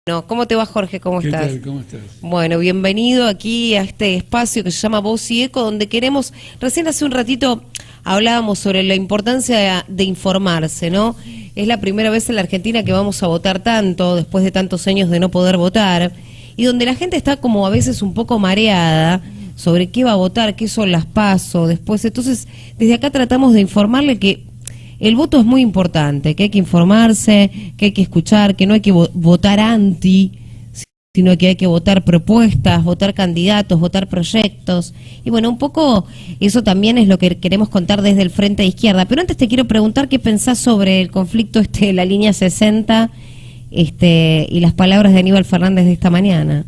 No, ¿cómo te va, Jorge? ¿Cómo ¿Qué estás? tal? ¿Cómo estás? Bueno, bienvenido aquí a este espacio que se llama Voz y Eco, donde queremos, recién hace un ratito hablábamos sobre la importancia de informarse, ¿no? Es la primera vez en la Argentina que vamos a votar tanto, después de tantos años de no poder votar, y donde la gente está como a veces un poco mareada sobre qué va a votar, qué son las PASO, después. Entonces, desde acá tratamos de informarle que el voto es muy importante, que hay que informarse, que hay que escuchar, que no hay que votar anti, sino que hay que votar propuestas, votar candidatos, votar proyectos. Y bueno, un poco eso también es lo que queremos contar desde el Frente de Izquierda. Pero antes te quiero preguntar qué pensás sobre el conflicto de la línea 60 y las palabras de Aníbal Fernández de esta mañana.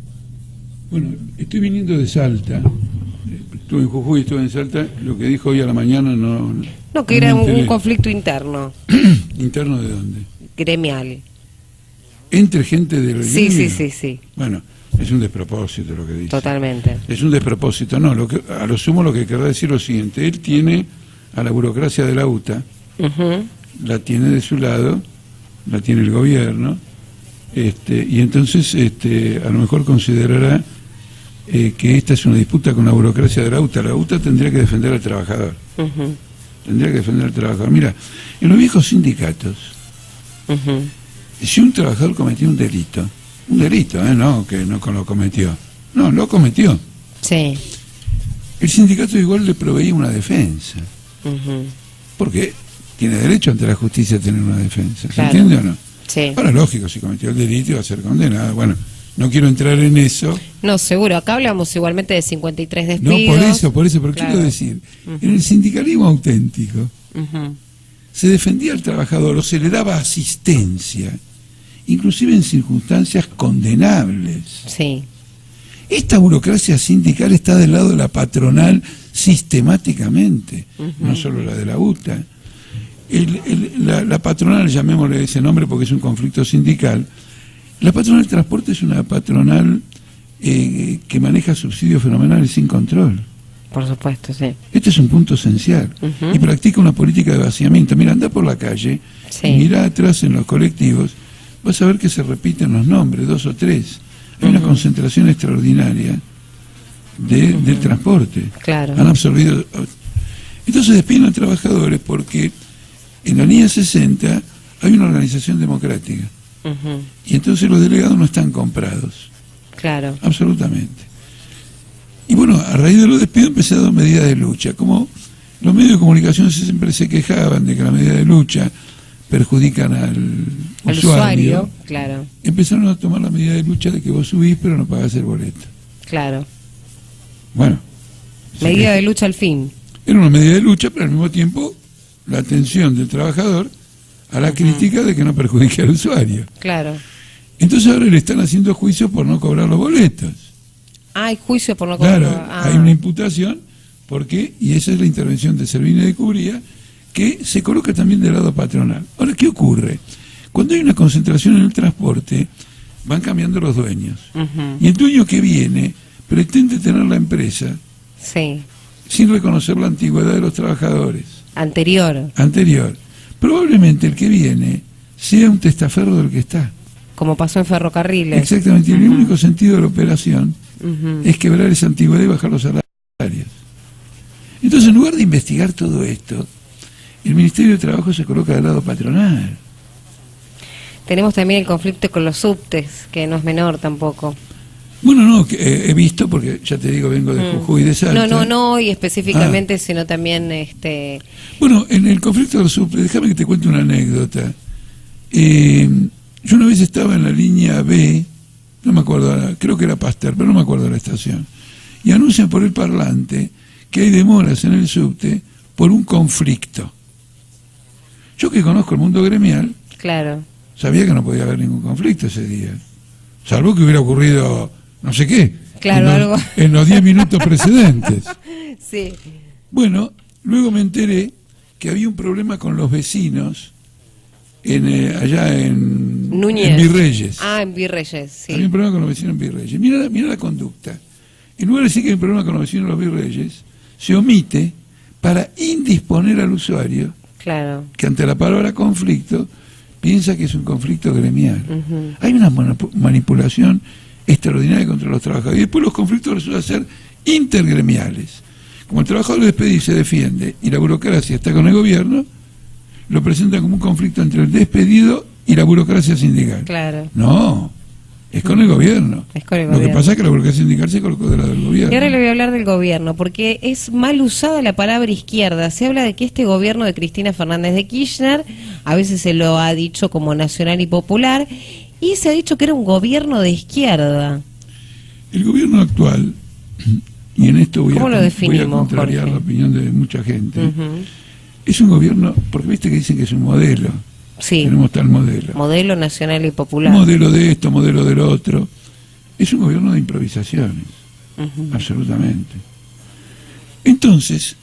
Bueno, estoy viniendo de Salta. Estuve en Jujuy, estuve en Salta. Lo que dijo hoy a la mañana No, que era un conflicto interno. ¿Interno de dónde? Gremial. ¿Entre gente del gremio? Sí. Bueno, es un despropósito lo que dice. Totalmente. Es un despropósito. No, a lo sumo lo que querrá decir lo siguiente. Él tiene a la burocracia de la UTA, la tiene de su lado, la tiene el gobierno, y entonces a lo mejor considerará que esta es una disputa con la burocracia de la UTA. La UTA tendría que defender al trabajador. Tendría que defender al trabajador. Mira, en los viejos sindicatos, si un trabajador cometió un delito, no que no lo cometió, no, lo cometió. Sí. El sindicato igual le proveía una defensa. Porque tiene derecho ante la justicia a tener una defensa. ¿Se entiende o no? Sí. Ahora, lógico, si cometió el delito iba a ser condenado. Bueno, no quiero entrar en eso. No, seguro. Acá hablamos igualmente de 53 despidos. No, por eso, pero claro. Quiero decir, en el sindicalismo auténtico se defendía al trabajador o se le daba asistencia, inclusive en circunstancias condenables. Sí. Esta burocracia sindical está del lado de la patronal sistemáticamente, no solo la de la UTA. La patronal, llamémosle ese nombre porque es un conflicto sindical. La patronal del transporte es una patronal que maneja subsidios fenomenales sin control. Por supuesto, sí. Este es un punto esencial. Y practica una política de vaciamiento. Mira, anda por la calle, y mira atrás en los colectivos, vas a ver que se repiten los nombres, 2 o 3. Hay una concentración extraordinaria del transporte. Claro. Han absorbido. Entonces despiden a trabajadores porque en la línea 60 hay una organización democrática. Y entonces los delegados no están comprados. Claro. Absolutamente. Y bueno, a raíz de los despidos empecé a dar medidas de lucha. Como los medios de comunicación siempre se quejaban de que las medidas de lucha perjudican al usuario, claro. Empezaron a tomar la medida de lucha de que vos subís pero no pagás el boleto. Claro. Bueno. Medida de lucha al fin. Era una medida de lucha, pero al mismo tiempo la atención del trabajador a la crítica de que no perjudique al usuario. Claro. Entonces ahora le están haciendo juicio por no cobrar los boletos. Hay juicio por no cobrar. Claro, hay una imputación, porque, y esa es la intervención de Servini de Cubría, que se coloca también del lado patronal. Ahora, ¿qué ocurre? Cuando hay una concentración en el transporte, van cambiando los dueños. Y el dueño que viene pretende tener la empresa sin reconocer la antigüedad de los trabajadores. Anterior. Probablemente el que viene sea un testaferro del que está. Como pasó en ferrocarriles. Exactamente, y el único sentido de la operación es quebrar esa antigüedad y bajar los salarios. Entonces, en lugar de investigar todo esto, el Ministerio de Trabajo se coloca del lado patronal. Tenemos también el conflicto con los subtes, que no es menor tampoco. Bueno, no, he visto, porque ya te digo, vengo de Jujuy y de Salta. No, y específicamente, sino también... Bueno, en el conflicto de los subtes, déjame que te cuente una anécdota. Yo una vez estaba en la línea B, no me acuerdo, creo que era Pasteur, pero no me acuerdo la estación, y anuncian por el parlante que hay demoras en el subte por un conflicto. Yo que conozco el mundo gremial, sabía que no podía haber ningún conflicto ese día, salvo que hubiera ocurrido no sé qué, en los 10 minutos precedentes. Sí. Bueno, luego me enteré que había un problema con los vecinos allá en Virreyes. En Virreyes, sí. Había un problema con los vecinos en Virreyes. Mira la conducta. En lugar de decir que hay un problema con los vecinos de los Virreyes, se omite para indisponer al usuario que ante la palabra conflicto piensa que es un conflicto gremial. Hay una manipulación extraordinaria contra los trabajadores. Y después los conflictos resultan ser intergremiales. Como el trabajador despedido se defiende y la burocracia está con el gobierno, lo presentan como un conflicto entre el despedido y la burocracia sindical. Claro. No, es con el gobierno. Es con el Lo gobierno. que pasa es que la burocracia sindical se colocó de lado del gobierno. Y ahora le voy a hablar del gobierno, porque es mal usada la palabra izquierda. Se habla de que este gobierno de Cristina Fernández de Kirchner, a veces se lo ha dicho como nacional y popular, y se ha dicho que era un gobierno de izquierda. El gobierno actual, y en esto voy ¿Cómo lo a definimos, contrariar Jorge? la opinión de mucha gente, es un gobierno, porque viste que dicen que es un modelo. Sí. Tenemos tal modelo. Modelo nacional y popular. Modelo de esto, modelo del otro. Es un gobierno de improvisaciones, absolutamente. Entonces,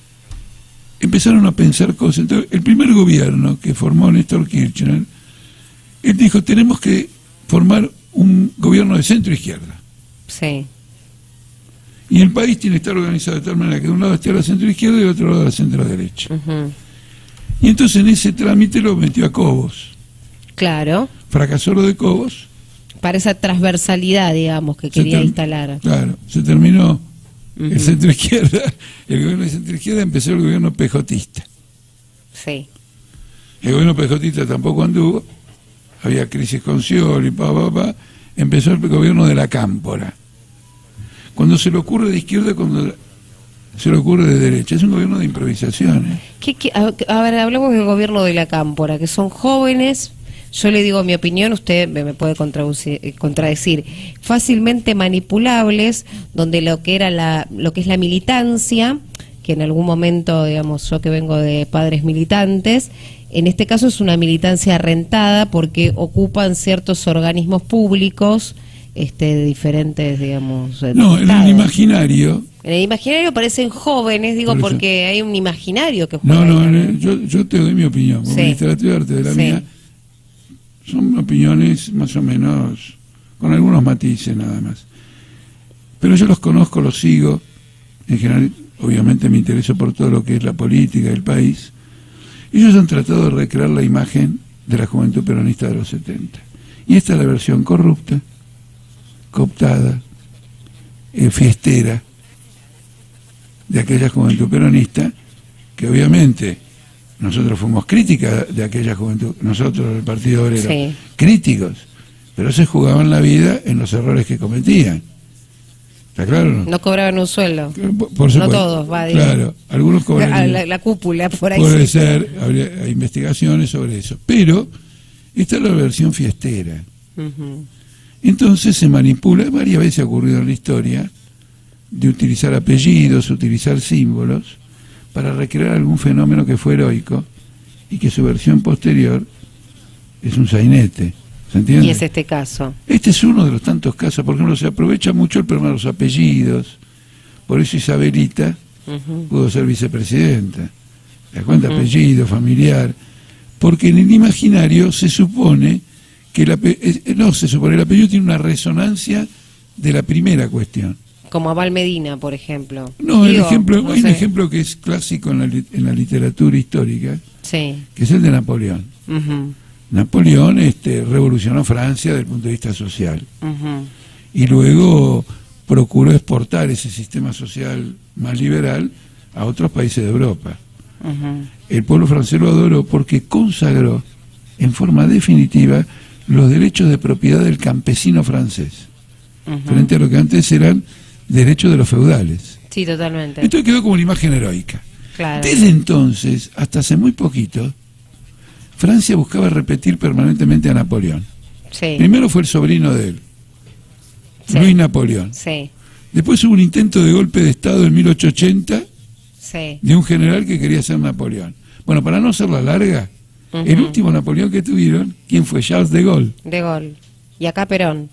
empezaron a pensar cosas. Entonces, el primer gobierno que formó Néstor Kirchner, él dijo, tenemos que formar un gobierno de centro-izquierda. Sí. Y el país tiene que estar organizado de tal manera que de un lado esté la centro-izquierda y del otro lado la centro-derecha. Y entonces en ese trámite lo metió a Cobos. Claro. Fracasó lo de Cobos. Para esa transversalidad, digamos, que quería instalar. Claro, se terminó el centro-izquierda, el gobierno de centro-izquierda, empezó el gobierno pejotista. Sí. El gobierno pejotista tampoco anduvo, había crisis con Scioli, empezó el gobierno de la Cámpora. Cuando se le ocurre de izquierda, cuando se le ocurre de derecha, es un gobierno de improvisaciones. A ver, hablamos del gobierno de la Cámpora, que son jóvenes, yo le digo mi opinión, usted me puede contradecir, fácilmente manipulables, donde lo que es la militancia, que en algún momento, digamos, yo que vengo de padres militantes, en este caso es una militancia rentada porque ocupan ciertos organismos públicos de diferentes, digamos... No, en el imaginario... En el imaginario parecen jóvenes, digo, porque hay un imaginario que juega. Yo te doy mi opinión, como ministra de Arte de la mía, son opiniones más o menos, con algunos matices nada más. Pero yo los conozco, los sigo, en general, obviamente me intereso por todo lo que es la política del país. Ellos han tratado de recrear la imagen de la juventud peronista de los 70. Y esta es la versión corrupta, cooptada, fiestera, de aquella juventud peronista, que obviamente nosotros fuimos críticas de aquella juventud, nosotros el Partido Obrero, críticos, pero se jugaban la vida en los errores que cometían. ¿Está claro? No cobraban un sueldo. Por supuesto. No todos, va, claro, algunos cobraban. La cúpula, por ahí. Puede ser, hay investigaciones sobre eso. Pero esta es la versión fiestera. Entonces se manipula, varias veces ha ocurrido en la historia, de utilizar apellidos, utilizar símbolos, para recrear algún fenómeno que fue heroico y que su versión posterior es un sainete. ¿Se entiende? Y es este caso. Este es uno de los tantos casos. Por ejemplo, se aprovecha mucho el problema de los apellidos. Por eso Isabelita pudo ser vicepresidenta. ¿Te das cuenta? Apellido, familiar. Porque en el imaginario se supone que el apellido tiene una resonancia de la primera cuestión. Como Abal Medina, por ejemplo. No, hay un ejemplo que es clásico en la literatura histórica, que es el de Napoleón. Napoleón revolucionó Francia desde el punto de vista social. Y luego procuró exportar ese sistema social más liberal a otros países de Europa. El pueblo francés lo adoró porque consagró en forma definitiva los derechos de propiedad del campesino francés, frente a lo que antes eran derechos de los feudales. Sí, totalmente. Entonces quedó como una imagen heroica. Claro. Desde entonces, hasta hace muy poquito, Francia buscaba repetir permanentemente a Napoleón. Primero fue el sobrino de él, Luis Napoleón. Después hubo un intento de golpe de Estado en 1880 de un general que quería ser Napoleón. Bueno, para no hacerla larga, el último Napoleón que tuvieron, ¿quién fue? Charles de Gaulle. De Gaulle. Y acá Perón.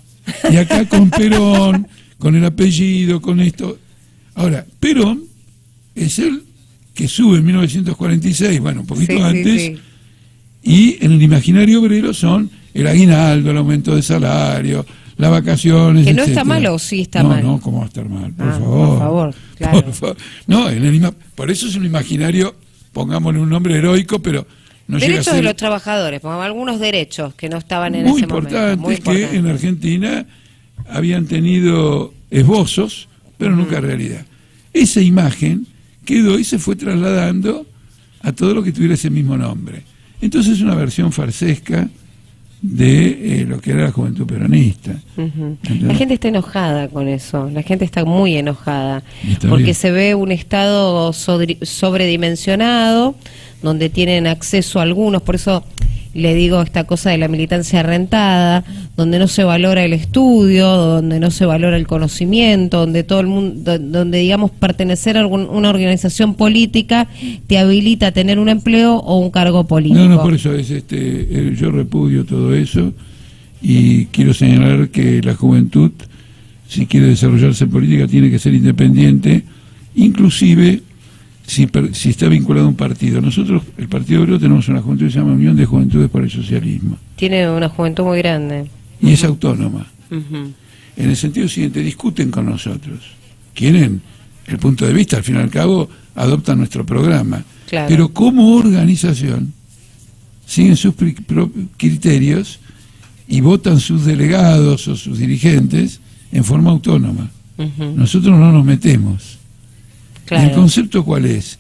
Y acá con Perón, con el apellido, con esto. Ahora, Perón es el que sube en 1946, bueno, un poquito antes, y en el imaginario obrero son el aguinaldo, el aumento de salario, las vacaciones, que no etcétera. está mal o sí está mal. No, ¿cómo va a estar mal? Por favor. Por favor, claro. Por favor. No, por eso es un imaginario, pongámosle un nombre heroico, pero no llega a derechos ser de los trabajadores, porque algunos derechos que no estaban en ese momento. Muy importante, que en Argentina habían tenido esbozos, pero nunca realidad. Esa imagen quedó y se fue trasladando a todo lo que tuviera ese mismo nombre. Entonces es una versión farsesca de lo que era la juventud peronista. La gente está enojada con eso, la gente está muy enojada, porque bien. se ve un Estado sobredimensionado, donde tienen acceso a algunos, por eso le digo esta cosa de la militancia rentada, donde no se valora el estudio, donde no se valora el conocimiento, donde todo el mundo, donde digamos pertenecer a una organización política te habilita a tener un empleo o un cargo político. No, por eso es yo repudio todo eso y quiero señalar que la juventud, si quiere desarrollarse en política, tiene que ser independiente, inclusive si está vinculado a un partido. Nosotros, el Partido Obrero, tenemos una juventud que se llama Unión de Juventudes para el Socialismo. Tiene una juventud muy grande. Y es autónoma. En el sentido siguiente, discuten con nosotros. Quieren el punto de vista, al fin y al cabo, adoptan nuestro programa. Claro. Pero como organización, siguen sus criterios y votan sus delegados o sus dirigentes en forma autónoma. Nosotros no nos metemos. Claro. ¿Y el concepto cuál es?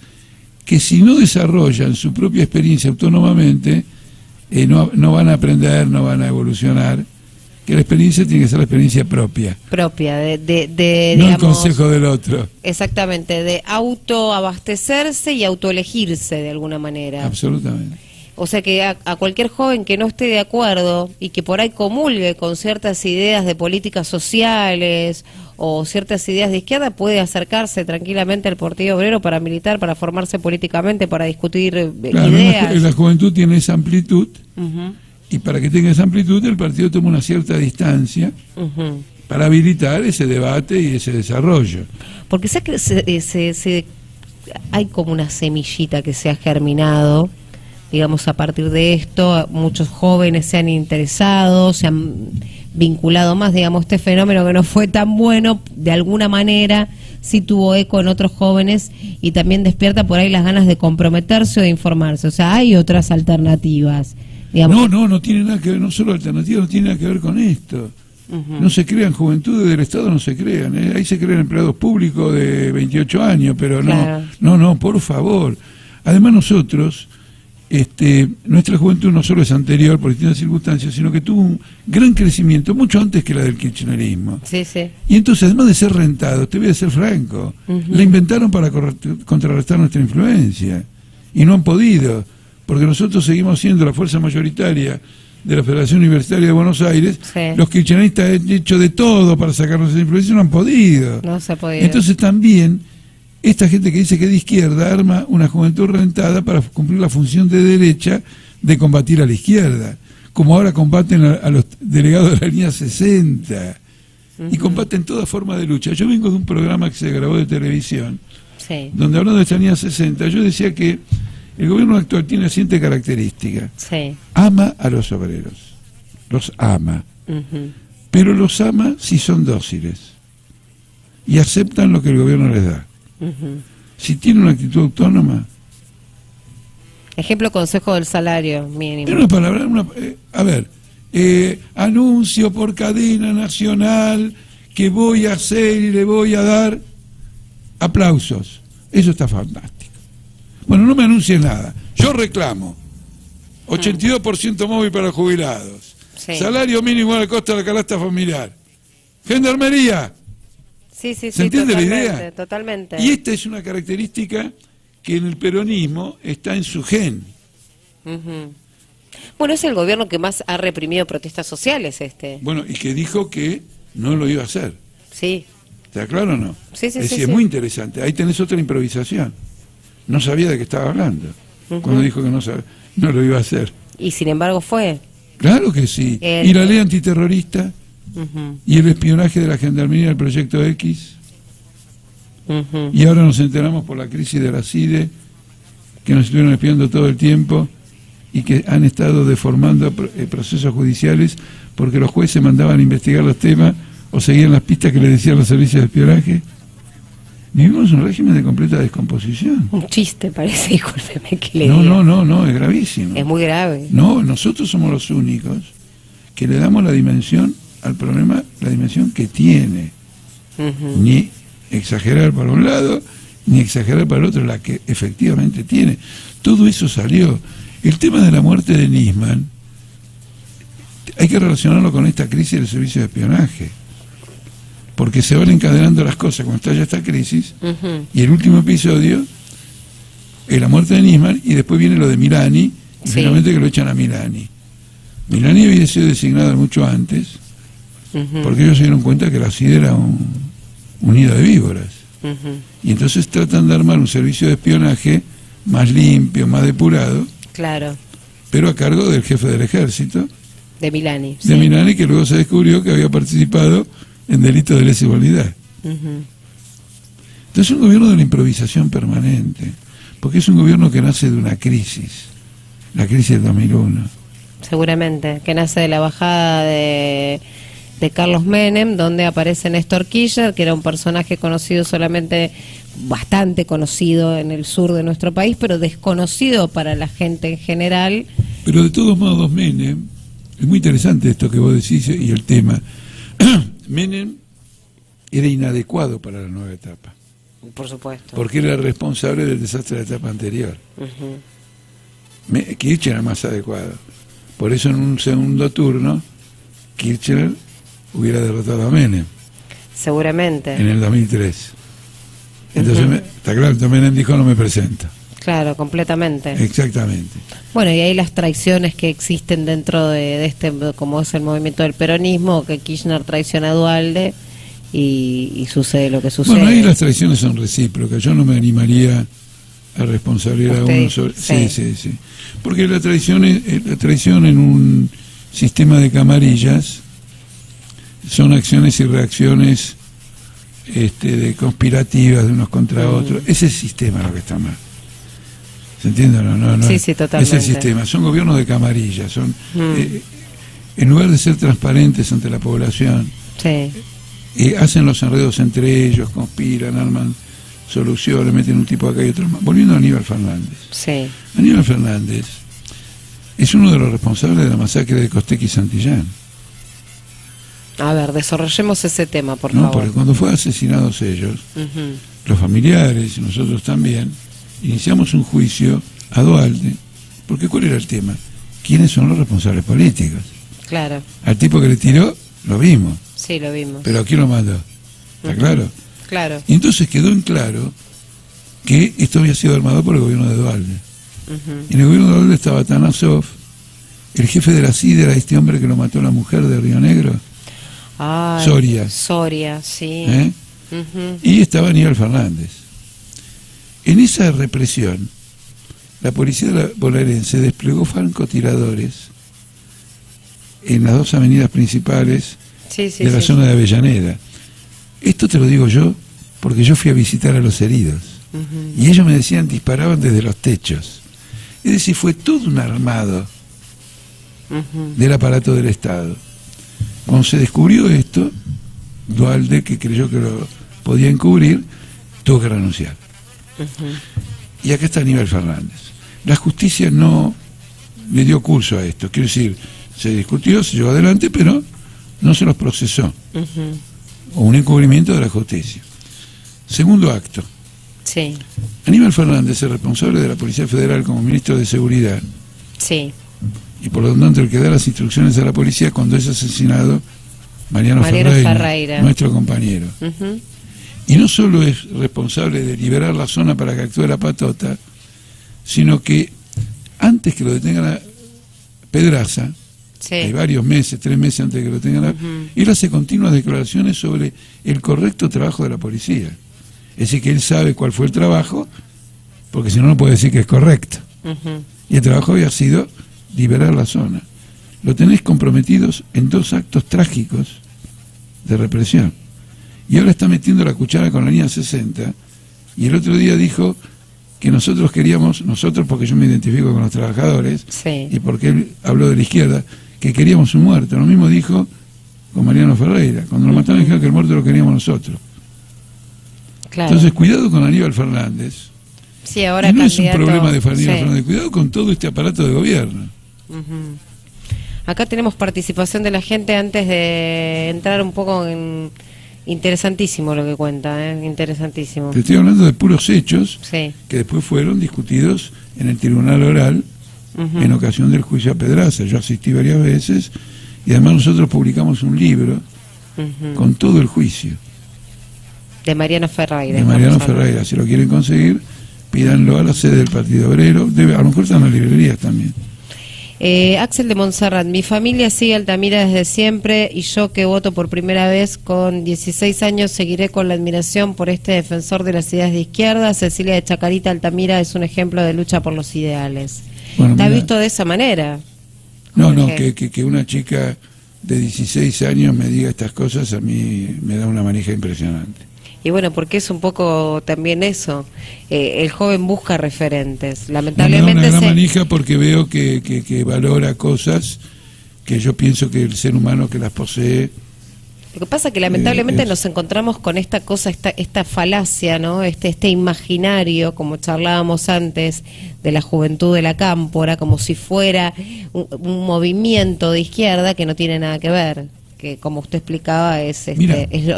Que si no desarrollan su propia experiencia autónomamente, no van a aprender, no van a evolucionar, que la experiencia tiene que ser la experiencia propia. Propia, no digamos, el consejo del otro. Exactamente, de autoabastecerse y autoelegirse de alguna manera. Absolutamente. O sea que a cualquier joven que no esté de acuerdo y que por ahí comulgue con ciertas ideas de políticas sociales o ciertas ideas de izquierda, puede acercarse tranquilamente al Partido Obrero para militar, para formarse políticamente, para discutir ideas. La juventud tiene esa amplitud, y para que tenga esa amplitud el partido toma una cierta distancia para habilitar ese debate y ese desarrollo. Porque sé que hay como una semillita que se ha germinado, digamos, a partir de esto, muchos jóvenes se han interesado, se han vinculado más, digamos, este fenómeno que no fue tan bueno, de alguna manera sí tuvo eco en otros jóvenes y también despierta por ahí las ganas de comprometerse o de informarse. O sea, hay otras alternativas, digamos. No tiene nada que ver, no solo alternativas, no tiene nada que ver con esto. No se crean juventudes del Estado, no se crean, ahí se crean empleados públicos de 28 años, pero claro. no, por favor. Además nosotros, nuestra juventud no solo es anterior por distintas circunstancias, sino que tuvo un gran crecimiento, mucho antes que la del kirchnerismo. Sí, sí. Y entonces, además de ser rentado, te voy a ser franco, la inventaron para contrarrestar nuestra influencia, y no han podido, porque nosotros seguimos siendo la fuerza mayoritaria de la Federación Universitaria de Buenos Aires. Sí. Los kirchneristas han hecho de todo para sacarnos esa influencia y no han podido. No se ha podido. Entonces también esta gente que dice que es de izquierda arma una juventud rentada para cumplir la función de derecha de combatir a la izquierda, como ahora combaten a los delegados de la línea 60 y combaten toda forma de lucha. Yo vengo de un programa que se grabó de televisión, donde hablando de esta línea 60, yo decía que el gobierno actual tiene la siguiente característica: ama a los obreros, los ama, pero los ama si son dóciles y aceptan lo que el gobierno les da. Si tiene una actitud autónoma. Ejemplo, Consejo del Salario Mínimo. En una palabra, anuncio por cadena nacional que voy a hacer y le voy a dar aplausos. Eso está fantástico. Bueno, no me anuncies nada. Yo reclamo 82% móvil para jubilados. Salario mínimo a la costa de la canasta familiar. Gendarmería. Sí, ¿Se entiende la idea? Totalmente. Y esta es una característica que en el peronismo está en su gen. Bueno, es el gobierno que más ha reprimido protestas sociales, Bueno, y que dijo que no lo iba a hacer. Sí. ¿Está claro o no? Sí. Es muy interesante. Ahí tenés otra improvisación. No sabía de qué estaba hablando cuando dijo que no lo iba a hacer. Y sin embargo fue. Claro que sí. Y la ley antiterrorista. Y el espionaje de la Gendarmería del Proyecto X. Y ahora nos enteramos por la crisis de la CIDE que nos estuvieron espiando todo el tiempo y que han estado deformando procesos judiciales porque los jueces mandaban a investigar los temas o seguían las pistas que le decían los servicios de espionaje. Vivimos un régimen de completa descomposición. Un chiste parece, discúlpeme que le No, diga. no, es gravísimo. Es muy grave. No, nosotros somos los únicos que le damos la dimensión al problema, la dimensión que tiene. Ni exagerar para un lado, ni exagerar para el otro, la que efectivamente tiene. Todo eso salió. El tema de la muerte de Nisman hay que relacionarlo con esta crisis del servicio de espionaje, porque se van encadenando las cosas cuando estalla esta crisis, y el último episodio es la muerte de Nisman, y después viene lo de Milani, y finalmente que lo echan a Milani. Milani había sido designado mucho antes, porque ellos se dieron cuenta que la CID era un nido de víboras. Y entonces tratan de armar un servicio de espionaje más limpio, más depurado, claro, pero a cargo del jefe del ejército, de Milani. De Milani, que luego se descubrió que había participado en delitos de lesa humanidad. Entonces es un gobierno de la improvisación permanente, porque es un gobierno que nace de una crisis, la crisis del 2001. Seguramente, que nace de la bajada de Carlos Menem, donde aparece Néstor Kirchner, que era un personaje conocido solamente, bastante conocido en el sur de nuestro país, pero desconocido para la gente en general. Pero de todos modos, Menem, es muy interesante esto que vos decís y el tema. Menem era inadecuado para la nueva etapa. Por supuesto. Porque era responsable del desastre de la etapa anterior. Kirchner era más adecuado. Por eso en un segundo turno, Kirchner hubiera derrotado a Menem. Seguramente. En el 2003. Entonces, está claro, entonces Menem dijo no me presento. Claro, completamente. Exactamente. Bueno, y hay las traiciones que existen dentro de este, como es el movimiento del peronismo, que Kirchner traiciona a Duhalde y sucede lo que sucede. Bueno, ahí las traiciones son recíprocas. Yo no me animaría a responsabilizar a uno sobre... Sí. Porque la traición en un sistema de camarillas son acciones y reacciones de conspirativas de unos contra otros. Ese es el sistema lo que está mal. ¿Se entiende? No, sí, totalmente. Es el sistema. Son gobiernos de camarillas. Son en lugar de ser transparentes ante la población, hacen los enredos entre ellos, conspiran, arman soluciones, meten un tipo acá y otro más. Volviendo a Aníbal Fernández. Sí. Aníbal Fernández es uno de los responsables de la masacre de Costec y Santillán. A ver, desarrollemos ese tema, por No, favor. porque cuando fueron asesinados ellos, los familiares y nosotros también, iniciamos un juicio a Duhalde, porque ¿cuál era el tema? ¿Quiénes son los responsables políticos? Claro. Al tipo que le tiró, lo vimos. Sí, lo vimos. Pero ¿a quién lo mandó? ¿Está claro? Claro. Y entonces quedó en claro que esto había sido armado por el gobierno de Duhalde. Y en el gobierno de Duhalde estaba Tanasov, el jefe de la CID era este hombre que lo mató la mujer de Río Negro. Soria, sí. Y estaba Aníbal Fernández. En esa represión, la policía bonaerense desplegó francotiradores en las dos avenidas principales de la zona de Avellaneda. Esto te lo digo yo porque yo fui a visitar a los heridos. Y ellos me decían, disparaban desde los techos. Es decir, fue todo un armado del aparato del Estado. Cuando se descubrió esto, Duhalde, que creyó que lo podía encubrir, tuvo que renunciar. Y acá está Aníbal Fernández. La justicia no le dio curso a esto. Quiero decir, se discutió, se llevó adelante, pero no se los procesó. O un encubrimiento de la justicia. Segundo acto. Sí. Aníbal Fernández, el responsable de la Policía Federal como ministro de Seguridad. Sí. Y por lo tanto el que da las instrucciones a la policía cuando es asesinado Mariano Ferreira, nuestro compañero. Y no solo es responsable de liberar la zona para que actúe la patota, sino que antes que lo detengan a Pedraza, hay varios meses, 3 meses antes de que lo tengan, él hace continuas declaraciones sobre el correcto trabajo de la policía. Es decir, que él sabe cuál fue el trabajo, porque si no, no puede decir que es correcto. Y el trabajo había sido liberar la zona. Lo tenés comprometidos en 2 actos trágicos de represión. Y ahora está metiendo la cuchara con la línea 60, y el otro día dijo que nosotros queríamos, porque yo me identifico con los trabajadores, y porque él habló de la izquierda, que queríamos un muerto. Lo mismo dijo con Mariano Ferreira. Cuando lo mataron dijeron que el muerto lo queríamos nosotros. Claro. Entonces, cuidado con Aníbal Fernández. Sí, ahora y no es un candidato, problema de Aníbal sí. Fernández, cuidado con todo este aparato de gobierno. Ujú. Acá tenemos participación de la gente antes de entrar un poco en... Interesantísimo lo que cuenta, interesantísimo. Te estoy hablando de puros hechos Sí. que después fueron discutidos en el tribunal oral en ocasión del juicio a Pedraza. Yo asistí varias veces y además nosotros publicamos un libro con todo el juicio. De Mariano Ferreira. De Mariano Ferreira. Si lo quieren conseguir, pídanlo a la sede del Partido Obrero. A lo mejor están en las librerías también. Axel de Montserrat, mi familia sigue Altamira desde siempre y yo que voto por primera vez con 16 años seguiré con la admiración por este defensor de las ideas de izquierda. Cecilia de Chacarita, Altamira es un ejemplo de lucha por los ideales. Bueno, ¿Está mira, visto de esa manera? No, que una chica de 16 años me diga estas cosas a mí me da una manija impresionante. Y bueno, porque es un poco también eso, el joven busca referentes, lamentablemente. Me da una gran manija porque veo que valora cosas que yo pienso que el ser humano que las posee. Lo que pasa es que lamentablemente nos encontramos con esta cosa, esta falacia, ¿no? Este imaginario, como charlábamos antes, de la juventud de la cámpora, como si fuera un movimiento de izquierda que no tiene nada que ver, que como usted explicaba es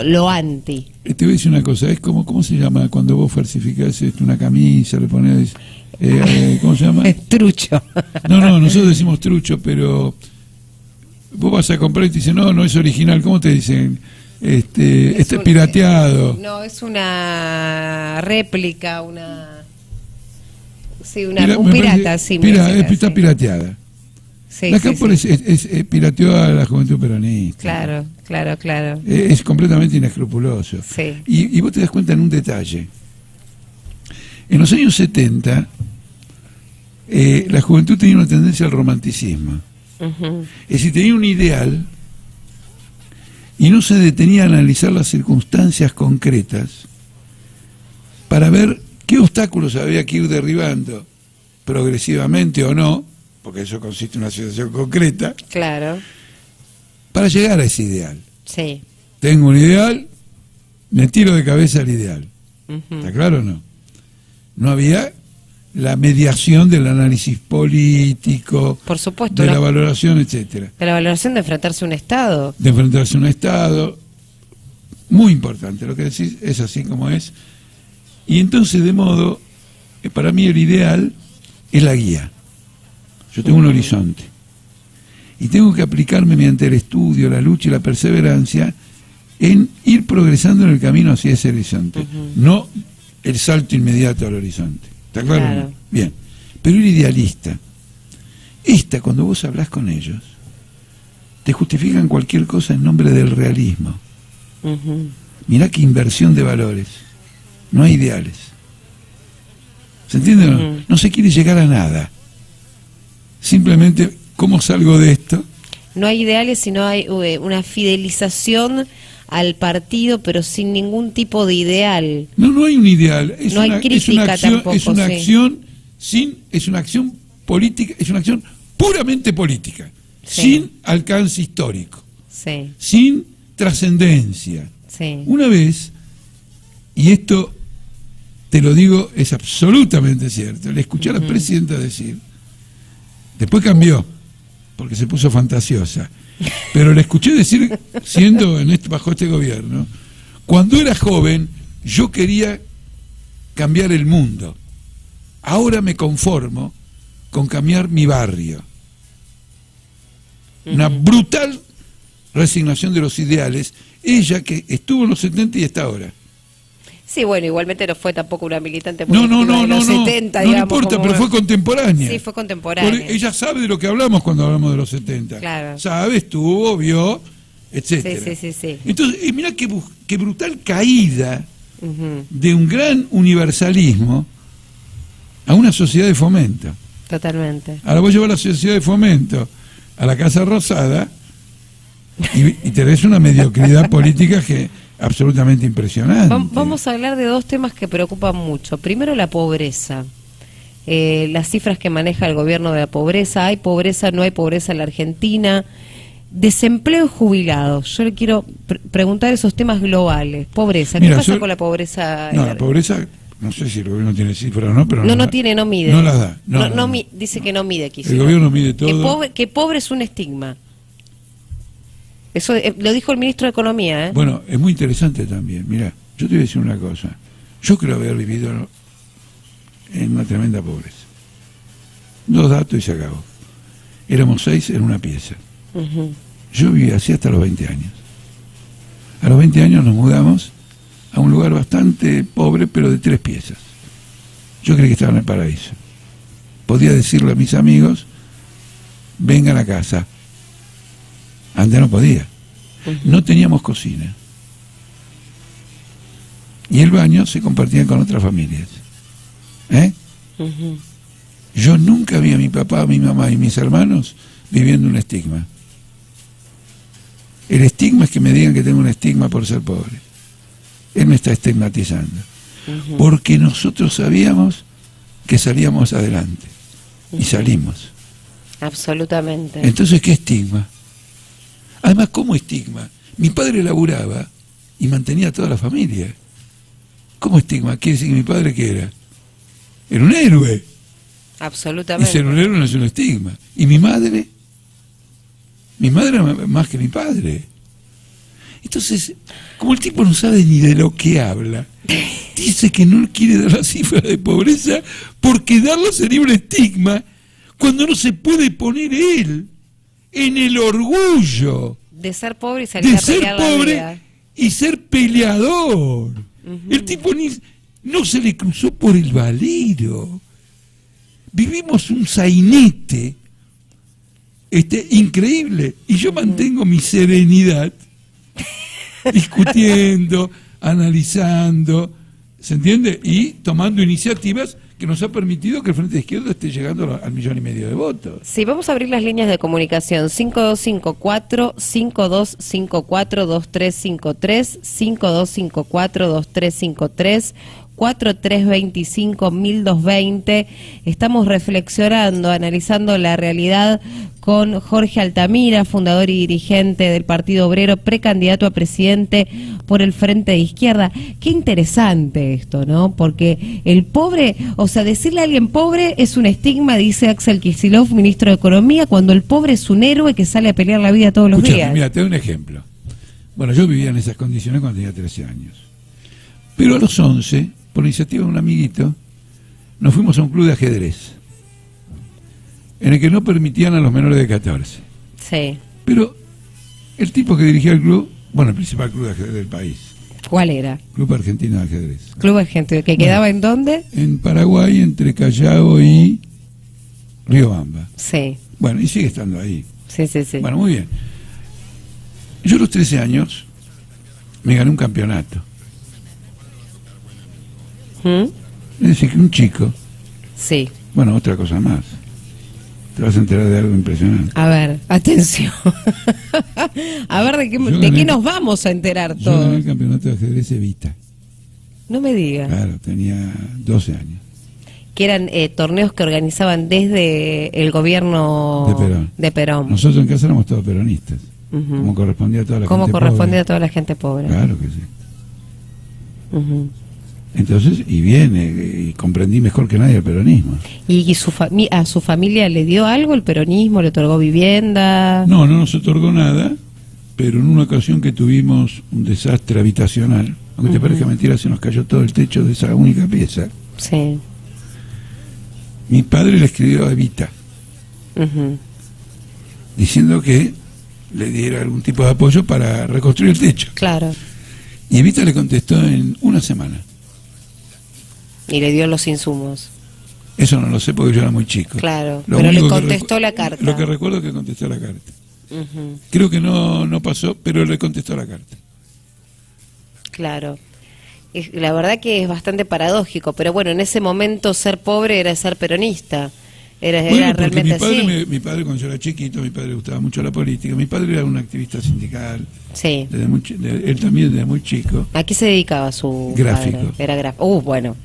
lo anti. Te voy a decir una cosa, es como, ¿cómo se llama cuando vos falsificás una camisa, le pones, ¿cómo se llama? Trucho. No, nosotros decimos trucho, pero vos vas a comprar y te dicen, no es original, ¿cómo te dicen? Este es pirateado. No, es una réplica, un pirata, sí. Está pirateada. Sí, la cámpora es pirateó a la juventud peronista. Claro. Es completamente inescrupuloso. Sí. Y vos te das cuenta en un detalle. En los años 70, la juventud tenía una tendencia al romanticismo. Es decir, tenía un ideal y no se detenía a analizar las circunstancias concretas para ver qué obstáculos había que ir derribando progresivamente o no, porque eso consiste en una situación concreta, claro, para llegar a ese ideal. Sí. Tengo un ideal, me tiro de cabeza al ideal. ¿Está claro o no? No había la mediación del análisis político, por supuesto, de la valoración, etcétera. De la valoración de enfrentarse a un Estado. De enfrentarse a un Estado. Muy importante, lo que decís es así como es. Y entonces, de modo, para mí el ideal es la guía. Yo tengo un horizonte. Y tengo que aplicarme mediante el estudio, la lucha y la perseverancia en ir progresando en el camino hacia ese horizonte. No el salto inmediato al horizonte. ¿Está claro? Claro. Bien. Pero el idealista, cuando vos hablás con ellos, te justifican cualquier cosa en nombre del realismo. Mirá qué inversión de valores. No hay ideales. ¿Se entiende o no? No se quiere llegar a nada. Simplemente, ¿cómo salgo de esto? No hay ideales, sino hay una fidelización al partido, pero sin ningún tipo de ideal. No hay un ideal. No hay crítica tampoco. Es una acción es una acción política, es una acción puramente política, sin alcance histórico, sin trascendencia. Una vez, y esto te lo digo, es absolutamente cierto, le escuché a la presidenta decir, después cambió, porque se puso fantasiosa, pero le escuché decir, siendo bajo este gobierno, cuando era joven yo quería cambiar el mundo, ahora me conformo con cambiar mi barrio. Una brutal resignación de los ideales, ella que estuvo en los 70 y está ahora. Sí, bueno, igualmente no fue tampoco una militante política no, de los 70, no digamos, importa, pero fue contemporánea. Sí, fue contemporánea. Ella sabe de lo que hablamos cuando hablamos de los 70. Claro. Sabe, estuvo, vio, etcétera. Sí. Entonces, mirá qué brutal caída de un gran universalismo a una sociedad de fomento. Totalmente. Ahora vos llevas la sociedad de fomento a la Casa Rosada y tenés una mediocridad política que absolutamente impresionante. Vamos a hablar de dos temas que preocupan mucho. Primero, la pobreza. Las cifras que maneja el gobierno de la pobreza. ¿Hay pobreza? ¿No hay pobreza en la Argentina? desempleo y jubilados. Yo le quiero preguntar esos temas globales. Pobreza. ¿Qué pasa con la pobreza? No, la pobreza, no sé si el gobierno tiene cifras o no, pero no tiene, no mide. No las da. Dice que no mide aquí. El gobierno mide todo. Que pobre es un estigma. Eso lo dijo el ministro de Economía. Bueno, es muy interesante también. Mira, yo te voy a decir una cosa. Yo creo haber vivido en una tremenda pobreza. 2 datos y se acabó. Éramos 6 en una pieza. Yo viví así hasta los 20 años. A los 20 años nos mudamos a un lugar bastante pobre, pero de 3 piezas. Yo creí que estaba en el paraíso. Podía decirle a mis amigos, vengan a casa. Antes no podía. No teníamos cocina. Y el baño se compartía con otras familias. Yo nunca vi a mi papá, a mi mamá y mis hermanos viviendo un estigma. El estigma es que me digan que tengo un estigma por ser pobre. Él me está estigmatizando. Porque nosotros sabíamos que salíamos adelante. Y salimos. Absolutamente. Entonces, ¿qué estigma? Además, ¿cómo estigma? Mi padre laburaba y mantenía a toda la familia. ¿Cómo estigma? Quiere decir que mi padre, ¿qué era? Era un héroe. Absolutamente. Y ser un héroe no es un estigma. ¿Y mi madre? Mi madre era más que mi padre. Entonces, como el tipo no sabe ni de lo que habla, dice que no quiere dar la cifra de pobreza porque darlo sería un estigma cuando no se puede poner él en el orgullo de ser pobre y salir a pelear la vida. Y ser peleador. El tipo no se le cruzó por el valero. Vivimos un sainete increíble, y yo mantengo mi serenidad discutiendo, analizando, ¿se entiende? Y tomando iniciativas que nos ha permitido que el Frente de Izquierda esté llegando al 1,5 millones de votos. Sí, vamos a abrir las líneas de comunicación 5254-5254-2353, 5254-2353, 4325-1220. Estamos reflexionando, analizando la realidad con Jorge Altamira, fundador y dirigente del Partido Obrero, precandidato a presidente por el Frente de Izquierda. Qué interesante esto, ¿no? Porque el pobre, o sea, decirle a alguien pobre es un estigma, dice Axel Kicillof, ministro de Economía, cuando el pobre es un héroe que sale a pelear la vida todos los días. Mira, te doy un ejemplo. Bueno, yo vivía en esas condiciones cuando tenía 13 años. Pero a los 11, por iniciativa de un amiguito, nos fuimos a un club de ajedrez, en el que no permitían a los menores de 14. Sí. Pero el tipo que dirigía el club, bueno, el principal club de ajedrez del país. ¿Cuál era? Club Argentino de Ajedrez. Club Argentino, ¿que quedaba en dónde? En Paraguay, entre Callao y Riobamba. Sí. Bueno, y sigue estando ahí. Sí. Bueno, muy bien. Yo a los 13 años me gané un campeonato. Es decir, que un chico... Sí. Bueno, otra cosa más. Te vas a enterar de algo impresionante. A ver, atención. A ver, ¿de qué nos vamos a enterar todos? Yo gané el campeonato de ajedrez Evita. No me digas. Claro, tenía 12 años. Que eran torneos que organizaban desde el gobierno de Perón. Nosotros en casa éramos todos peronistas. Como correspondía a toda la gente pobre. Como correspondía a toda la gente pobre. Claro que sí. Entonces, y comprendí mejor que nadie el peronismo. ¿Y a su familia le dio algo el peronismo? ¿Le otorgó vivienda? No nos otorgó nada, pero en una ocasión que tuvimos un desastre habitacional, aunque te parezca mentira, se nos cayó todo el techo de esa única pieza. Sí. Mi padre le escribió a Evita, diciendo que le diera algún tipo de apoyo para reconstruir el techo. Claro. Y Evita le contestó en una semana. Y le dio los insumos. Eso no lo sé porque yo era muy chico. Claro, pero le contestó la carta. Lo que recuerdo es que contestó la carta. Creo que no pasó, pero le contestó la carta. Claro. La verdad que es bastante paradójico, pero bueno, en ese momento ser pobre era ser peronista. Era realmente así. Mi padre, cuando yo era chiquito, mi padre le gustaba mucho la política. Mi padre era un activista sindical. Sí. Él también desde muy chico. ¿A qué se dedicaba su gráfico? Padre? Era gráfico. Bueno.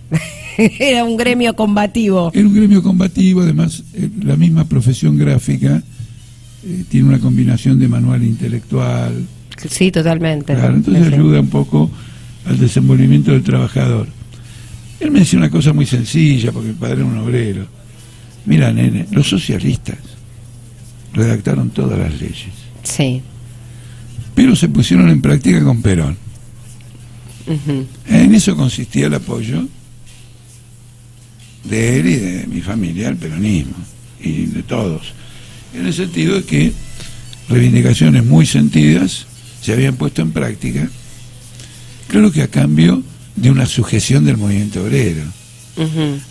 Era un gremio combativo. Era un gremio combativo, además, la misma profesión gráfica tiene una combinación de manual intelectual. Sí, totalmente. Claro, entonces ayuda un poco al desenvolvimiento del trabajador. Él me decía una cosa muy sencilla, porque el padre era un obrero. Mira, nene, los socialistas redactaron todas las leyes. Sí. Pero se pusieron en práctica con Perón. En eso consistía el apoyo de él y de mi familia al peronismo, y de todos. En el sentido de que reivindicaciones muy sentidas se habían puesto en práctica, claro que a cambio de una sujeción del movimiento obrero,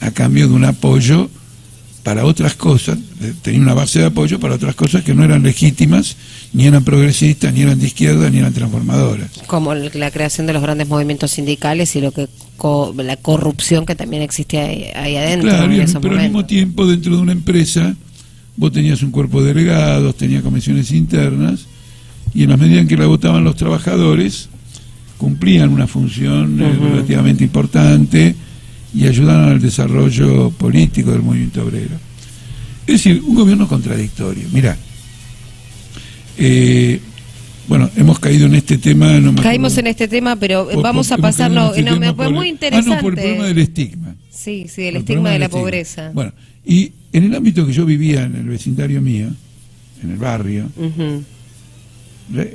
a cambio de un apoyo para otras cosas, tenía una base de apoyo para otras cosas que no eran legítimas, ni eran progresistas, ni eran de izquierda, ni eran transformadoras. Como la creación de los grandes movimientos sindicales y lo que la corrupción que también existía ahí adentro. Claro, pero al mismo tiempo dentro de una empresa vos tenías un cuerpo de delegados, tenías comisiones internas, y en la medida en que la votaban los trabajadores, cumplían una función relativamente importante y ayudaron al desarrollo político del movimiento obrero. Es decir, un gobierno contradictorio. Mirá, bueno, hemos caído en este tema. Caímos en este tema, pero vamos a pasarlo. Fue muy interesante. por el problema del estigma. Sí, del estigma de la pobreza. Bueno, y en el ámbito que yo vivía, en el vecindario mío, en el barrio,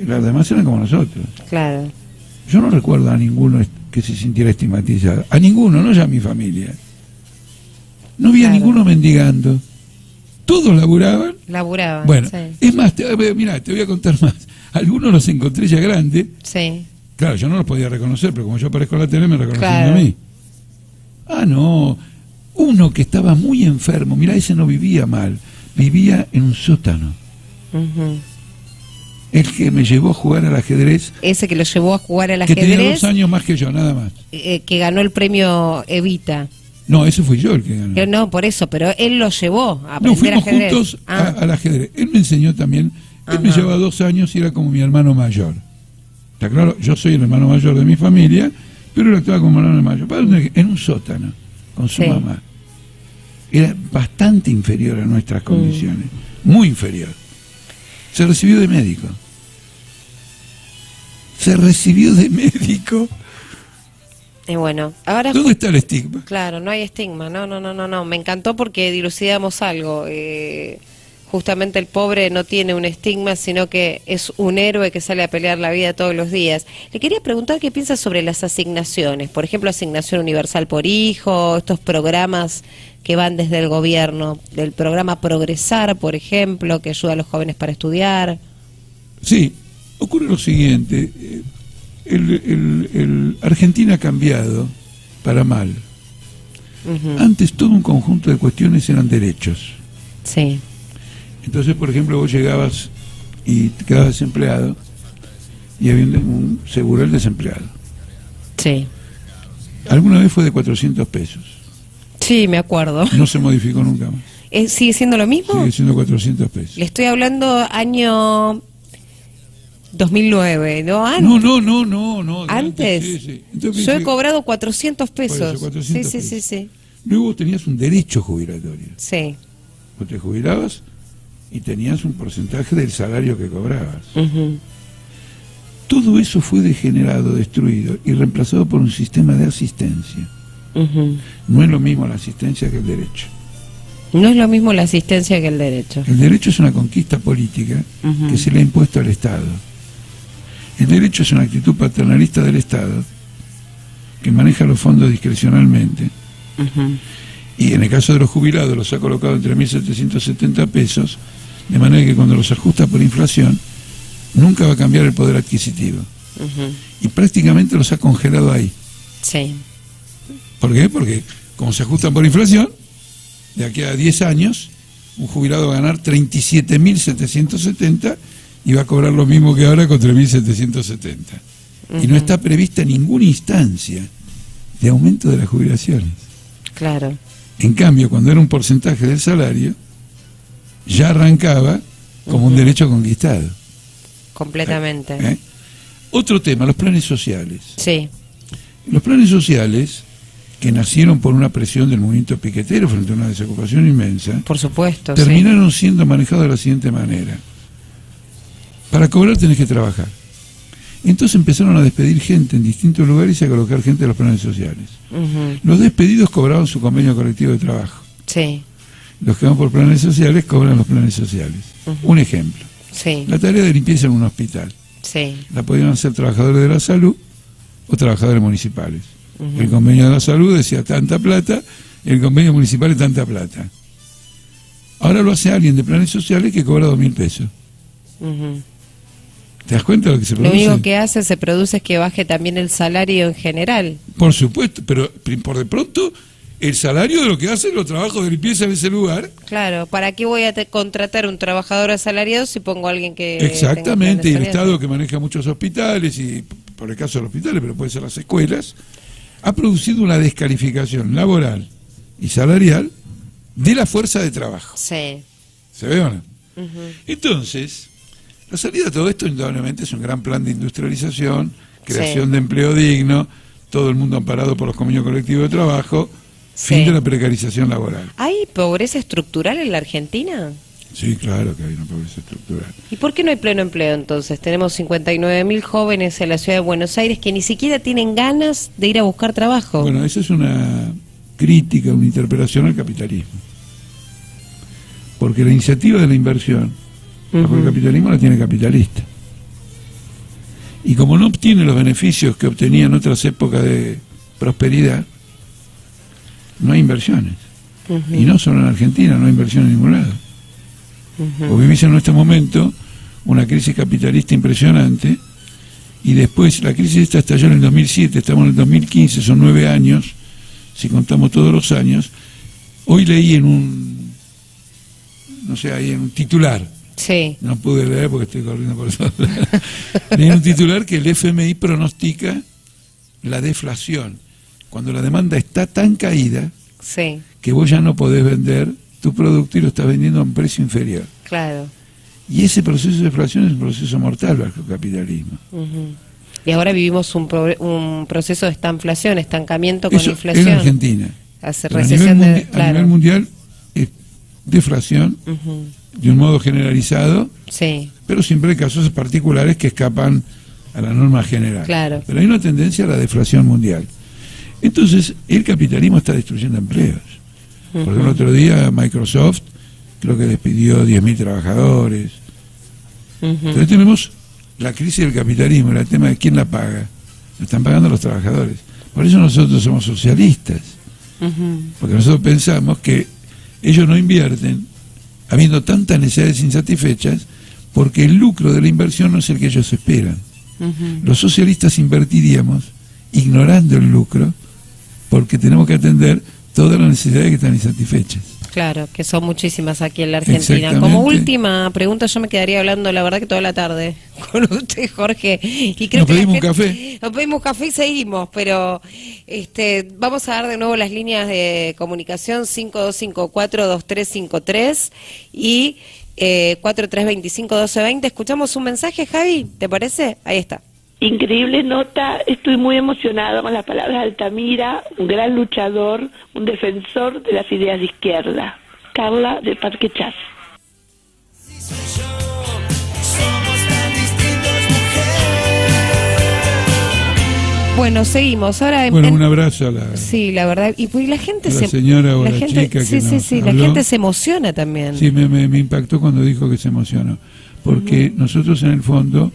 las demás eran como nosotros. Claro. Yo no recuerdo a ninguno que se sintiera estigmatizado. A ninguno, no ya a mi familia. No vi a ninguno mendigando. Todos laburaban. Bueno, sí. Es más, mirá, te voy a contar más. Algunos los encontré ya grandes. Sí. Claro, yo no los podía reconocer, pero como yo aparezco en la tele me reconocían a mí. Ah, no. Uno que estaba muy enfermo, mirá, ese no vivía mal. Vivía en un sótano. El que me llevó a jugar al ajedrez. Ese que lo llevó a jugar al ajedrez. Que tenía 2 años más que yo, nada más. Que ganó el premio Evita. No, ese fui yo el que ganó. No, por eso, pero él lo llevó a aprender ajedrez. No, fuimos juntos al ajedrez. Él me enseñó también. Él me llevaba 2 años y era como mi hermano mayor. Está claro, yo soy el hermano mayor de mi familia, pero él actuaba como hermano mayor. En un sótano, con su mamá. Era bastante inferior a nuestras condiciones. Muy inferior. Se recibió de médico. Y bueno, ahora... ¿Dónde está el estigma? Claro, no hay estigma. No. Me encantó porque dilucidamos algo. Justamente el pobre no tiene un estigma, sino que es un héroe que sale a pelear la vida todos los días. Le quería preguntar qué piensa sobre las asignaciones. Por ejemplo, asignación universal por hijo, estos programas que van desde el gobierno, del programa Progresar, por ejemplo, que ayuda a los jóvenes para estudiar. Sí, ocurre lo siguiente. Argentina ha cambiado para mal. Antes todo un conjunto de cuestiones eran derechos. Sí. Entonces, por ejemplo, vos llegabas y te quedabas desempleado y había un seguro del desempleado. Sí. Alguna vez fue de 400 pesos. Sí, me acuerdo. No se modificó nunca más. ¿Sigue siendo lo mismo? Sigue siendo 400 pesos. Le estoy hablando año 2009, ¿no? No. ¿Antes? Sí. Entonces, yo he cobrado 400 pesos. Eso, 400 pesos. Sí. Luego tenías un derecho jubilatorio. Sí. Vos te jubilabas y tenías un porcentaje del salario que cobrabas. Todo eso fue degenerado, destruido y reemplazado por un sistema de asistencia. No es lo mismo la asistencia que el derecho. No es lo mismo la asistencia que el derecho. El derecho es una conquista política que se le ha impuesto al Estado. El derecho es una actitud paternalista del Estado que maneja los fondos discrecionalmente. Y en el caso de los jubilados los ha colocado entre 1.770 pesos, de manera que cuando los ajusta por inflación nunca va a cambiar el poder adquisitivo. Y prácticamente los ha congelado ahí. Sí. ¿Por qué? Porque como se ajustan por inflación, de aquí a 10 años un jubilado va a ganar 37.770 y va a cobrar lo mismo que ahora con 3.770. Y no está prevista ninguna instancia de aumento de las jubilaciones. Claro. En cambio, cuando era un porcentaje del salario, ya arrancaba como un derecho conquistado. Completamente. Otro tema, los planes sociales. Sí. Los planes sociales, que nacieron por una presión del movimiento piquetero frente a una desocupación inmensa, por supuesto, terminaron siendo manejados de la siguiente manera. para cobrar tenés que trabajar. Entonces empezaron a despedir gente en distintos lugares y a colocar gente en los planes sociales. Los despedidos cobraban su convenio colectivo de trabajo. Sí. Los que van por planes sociales cobran los planes sociales. Un ejemplo. Sí. La tarea de limpieza en un hospital. Sí. La podían hacer trabajadores de la salud o trabajadores municipales. El convenio de la salud decía tanta plata, el convenio municipal es tanta plata. Ahora lo hace alguien de planes sociales que cobra 2.000 pesos. ¿Te das cuenta de lo que se produce? Lo único que hace, se produce es que baje también el salario en general. Por supuesto, pero por de pronto el salario de lo que hacen los trabajos de limpieza en ese lugar. Claro, ¿para qué voy a contratar un trabajador asalariado si pongo a alguien que... Exactamente, y el Estado, que maneja muchos hospitales, y por el caso de los hospitales, pero puede ser las escuelas, ha producido una descalificación laboral y salarial de la fuerza de trabajo. Sí. ¿Se ve o no? Entonces, la salida de todo esto indudablemente es un gran plan de industrialización, creación de empleo digno, todo el mundo amparado por los convenios colectivos de trabajo, fin de la precarización laboral. ¿Hay pobreza estructural en la Argentina? Sí, claro que hay una pobreza estructural. ¿Y por qué no hay pleno empleo entonces? Tenemos 59.000 jóvenes en la ciudad de Buenos Aires que ni siquiera tienen ganas de ir a buscar trabajo. Bueno, esa es una crítica, una interpelación al capitalismo. Porque la iniciativa de la inversión bajo el capitalismo la tiene el capitalista. Y como no obtiene los beneficios que obtenía en otras épocas de prosperidad, no hay inversiones. Y no solo en Argentina, no hay inversión en ningún lado. O vivís en este momento una crisis capitalista impresionante, y después la crisis esta estalló en el 2007, estamos en el 2015, son 9 años, si contamos todos los años. Hoy leí en un, no sé, ahí en un titular, no pude leer porque estoy corriendo por eso, leí en un titular que el FMI pronostica la deflación, cuando la demanda está tan caída que vos ya no podés vender tu producto y lo estás vendiendo a un precio inferior. Claro. Y ese proceso de deflación es un proceso mortal bajo el capitalismo. Y ahora vivimos un proceso de estanflación, estancamiento con inflación. En Argentina. Hace a nivel mundial es deflación de un modo generalizado, pero siempre hay casos particulares que escapan a la norma general. Claro. Pero hay una tendencia a la deflación mundial. Entonces, el capitalismo está destruyendo empleos. Por ejemplo, el otro día Microsoft creo que despidió 10.000 trabajadores. Entonces tenemos la crisis del capitalismo, el tema de quién la paga. La están pagando los trabajadores. Por eso nosotros somos socialistas. Porque nosotros pensamos que ellos no invierten, habiendo tantas necesidades insatisfechas, porque el lucro de la inversión no es el que ellos esperan. Los socialistas invertiríamos ignorando el lucro, porque tenemos que atender todas las necesidades que están insatisfechas. Claro, que son muchísimas aquí en la Argentina. Como última pregunta, yo me quedaría hablando, la verdad, que toda la tarde con usted, Jorge. Y creo nos pedimos un café. Nos pedimos un café y seguimos, pero vamos a dar de nuevo las líneas de comunicación 5254-2353 y 4325-1220. ¿Escuchamos un mensaje, Javi? ¿Te parece? Ahí está. Increíble nota, estoy muy emocionada con las palabras de Altamira, un gran luchador, un defensor de las ideas de izquierda. Carla de Parque Chas. Bueno, seguimos. Ahora un abrazo a la... Sí, la verdad. Y pues la gente la señora o la chica que sí, la gente se emociona también. Sí, me impactó cuando dijo que se emocionó. Porque nosotros en el fondo...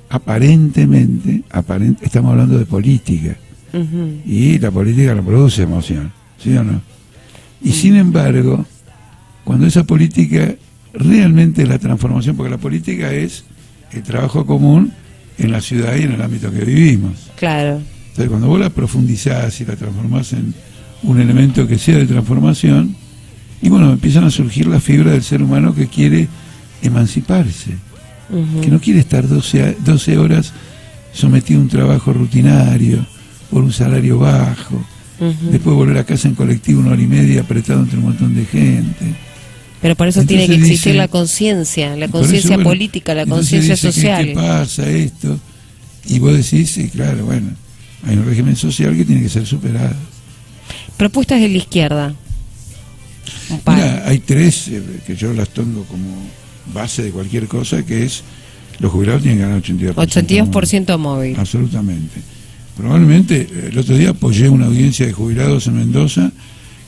aparentemente estamos hablando de política y la política no produce emoción, ¿sí o no? Y sin embargo, cuando esa política realmente es la transformación, porque la política es el trabajo común en la ciudad y en el ámbito que vivimos. Claro. Entonces, cuando vos la profundizás y la transformás en un elemento que sea de transformación, y bueno, empiezan a surgir las fibras del ser humano que quiere emanciparse. Que no quiere estar 12 horas sometido a un trabajo rutinario por un salario bajo, después volver a casa en colectivo 1 hora y media apretado entre un montón de gente. Pero por eso entonces tiene que existir la conciencia política, la conciencia social. ¿Qué pasa esto? Y vos decís, sí, claro, bueno, hay un régimen social que tiene que ser superado. Propuestas de la izquierda. Mira, hay 3 que yo las tengo como base de cualquier cosa, que es Los jubilados tienen que ganar 82%. 82% móvil. Absolutamente. Probablemente, el otro día apoyé una audiencia de jubilados en Mendoza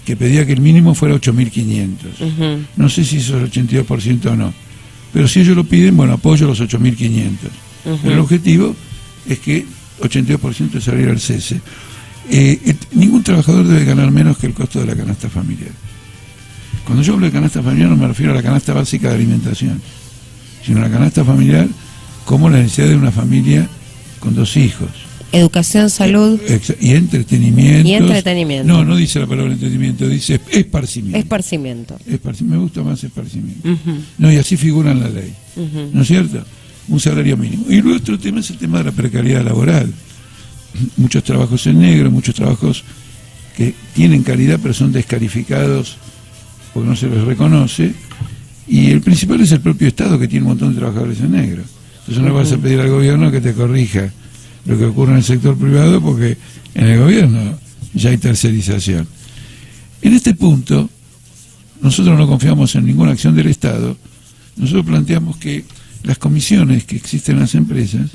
que pedía que el mínimo fuera 8.500. No sé si eso es el 82% o no. Pero si ellos lo piden, bueno, apoyo los 8.500. Pero el objetivo es que 82% de salir al cese. Ningún trabajador debe ganar menos que el costo de la canasta familiar. Cuando yo hablo de canasta familiar no me refiero a la canasta básica de alimentación, sino a la canasta familiar como la necesidad de una familia con 2 hijos. Educación, salud. Y entretenimiento. Y entretenimiento. No dice la palabra entretenimiento, dice esparcimiento. Esparcimiento. Me gusta más esparcimiento. No, y así figura en la ley. ¿No es cierto? Un salario mínimo. Y luego otro tema es el tema de la precariedad laboral. Muchos trabajos en negro, muchos trabajos que tienen calidad pero son descalificados porque no se los reconoce. Y el principal es el propio Estado, que tiene un montón de trabajadores en negro. Entonces no vas a pedir al gobierno que te corrija lo que ocurre en el sector privado, porque en el gobierno ya hay tercerización. En este punto, nosotros no confiamos en ninguna acción del Estado. Nosotros planteamos que las comisiones que existen en las empresas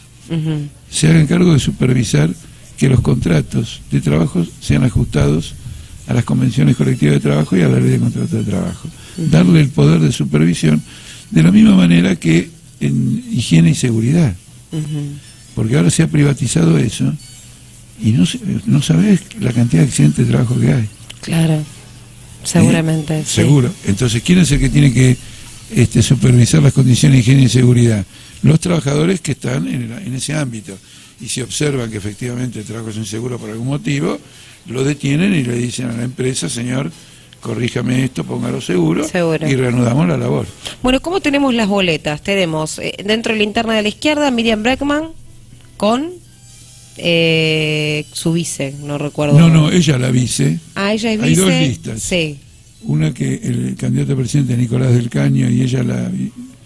se hagan cargo de supervisar que los contratos de trabajo sean ajustados a las convenciones colectivas de trabajo y a la ley de contratos de trabajo. Darle el poder de supervisión de la misma manera que en higiene y seguridad. Porque ahora se ha privatizado eso y no sabés la cantidad de accidentes de trabajo que hay. Claro, seguramente. Sí. Seguro. Entonces, ¿quién es el que tiene que supervisar las condiciones de higiene y seguridad? Los trabajadores que están en ese ámbito. Y si observan que efectivamente el trabajo es inseguro por algún motivo, lo detienen y le dicen a la empresa: señor, corríjame esto, póngalo seguro. Y reanudamos la labor. Bueno, ¿cómo tenemos las boletas? Tenemos dentro de la interna de la izquierda Miriam Bregman con su vice, no recuerdo. No, ella la vice. Ella es vice. Hay 2 listas. Sí. Una que el candidato a presidente es Nicolás del Caño y ella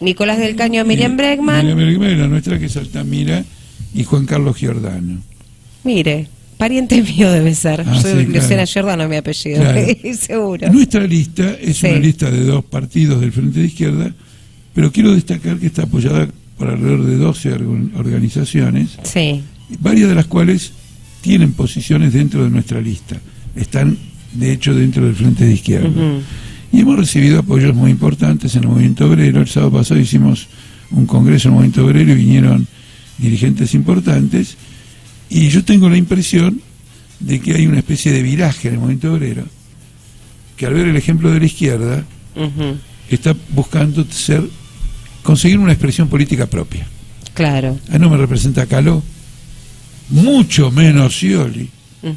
Nicolás del Caño a Miriam Bregman. Miriam Bregman y la nuestra, que es Altamira y Juan Carlos Giordano. Mire, pariente mío debe ser. Soy sí, Luciana Giordano, mi apellido. Claro. Seguro. Nuestra lista es una lista de 2 partidos del Frente de Izquierda, pero quiero destacar que está apoyada por alrededor de 12 organizaciones, varias de las cuales tienen posiciones dentro de nuestra lista. Están, de hecho, dentro del Frente de Izquierda. Y hemos recibido apoyos muy importantes en el movimiento obrero. El sábado pasado hicimos un congreso en el movimiento obrero y vinieron dirigentes importantes. Y yo tengo la impresión de que hay una especie de viraje en el movimiento obrero, que al ver el ejemplo de la izquierda, está buscando conseguir una expresión política propia. Claro. No me representa a Caló, mucho menos Scioli,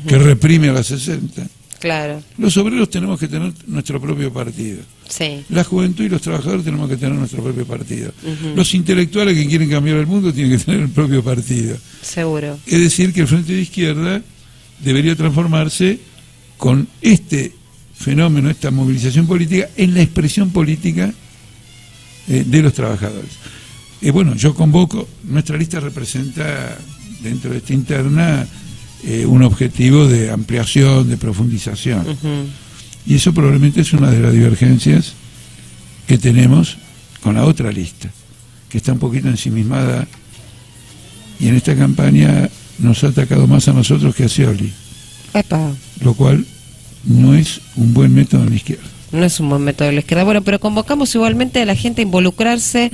que reprime a las 60. Claro. Los obreros tenemos que tener nuestro propio partido. Sí. La juventud y los trabajadores tenemos que tener nuestro propio partido. Los intelectuales que quieren cambiar el mundo tienen que tener el propio partido. Seguro. Es decir, que el Frente de Izquierda debería transformarse con este fenómeno, esta movilización política, en la expresión política de los trabajadores. Bueno, yo convoco, nuestra lista representa dentro de esta interna un objetivo de ampliación, de profundización. Y eso probablemente es una de las divergencias que tenemos con la otra lista, que está un poquito ensimismada y en esta campaña nos ha atacado más a nosotros que a Scioli. Lo cual no es un buen método en la izquierda. No es un buen método de la izquierda. Bueno, pero convocamos igualmente a la gente a involucrarse.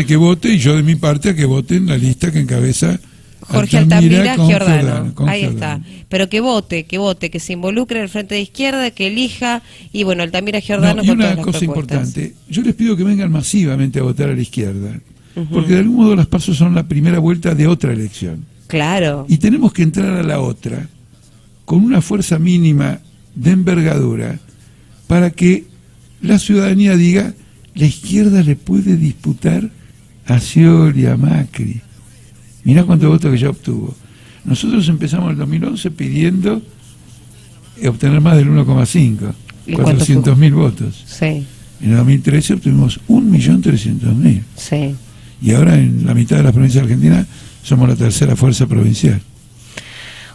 Que vote, y yo de mi parte a que vote en la lista que encabeza Jorge Altamira Giordano. Ahí está. Pero que vote, que se involucre en el Frente de Izquierda, que elija, y bueno, Altamira Giordano. Y una cosa importante, yo les pido que vengan masivamente a votar a la izquierda, porque de algún modo las PASO son la primera vuelta de otra elección. Claro. Y tenemos que entrar a la otra con una fuerza mínima de envergadura para que la ciudadanía diga: la izquierda le puede disputar a Scioli, a Macri. Mirá cuántos votos que ya obtuvo. Nosotros empezamos en el 2011 pidiendo obtener más del 1,5, 400.000 votos. Sí. En el 2013 obtuvimos 1.300.000. Sí. Y ahora en la mitad de las provincias de Argentina somos la tercera fuerza provincial.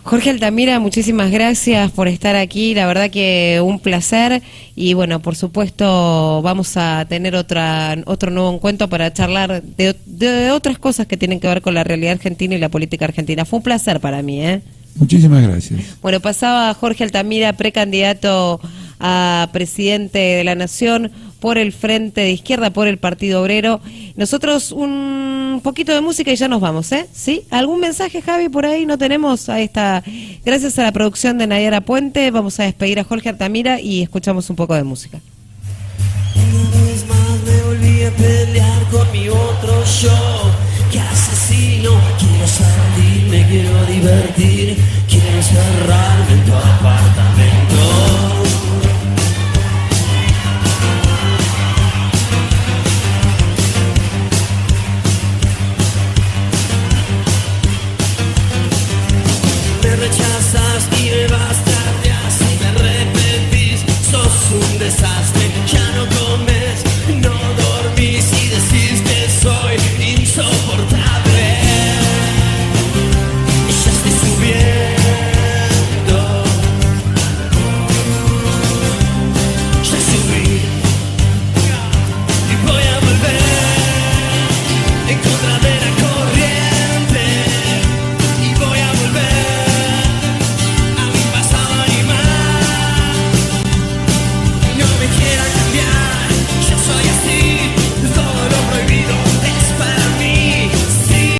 Jorge Altamira, muchísimas gracias por estar aquí, la verdad que un placer y bueno, por supuesto vamos a tener otro nuevo encuentro para charlar de otras cosas que tienen que ver con la realidad argentina y la política argentina. Fue un placer para mí, ¿eh? Muchísimas gracias. Bueno, pasaba Jorge Altamira, precandidato a presidente de la Nación por el Frente de Izquierda, por el Partido Obrero. Nosotros un poquito de música y ya nos vamos, ¿eh? ¿Sí? ¿Algún mensaje, Javi, por ahí? No tenemos. Ahí está. Gracias a la producción de Nayara Puente, vamos a despedir a Jorge Altamira y escuchamos un poco de música. Una vez más me volví a pelear con mi otro yo. ¡Qué asesino! Quiero salir, me quiero divertir, quiero encerrarme en tu apartamento.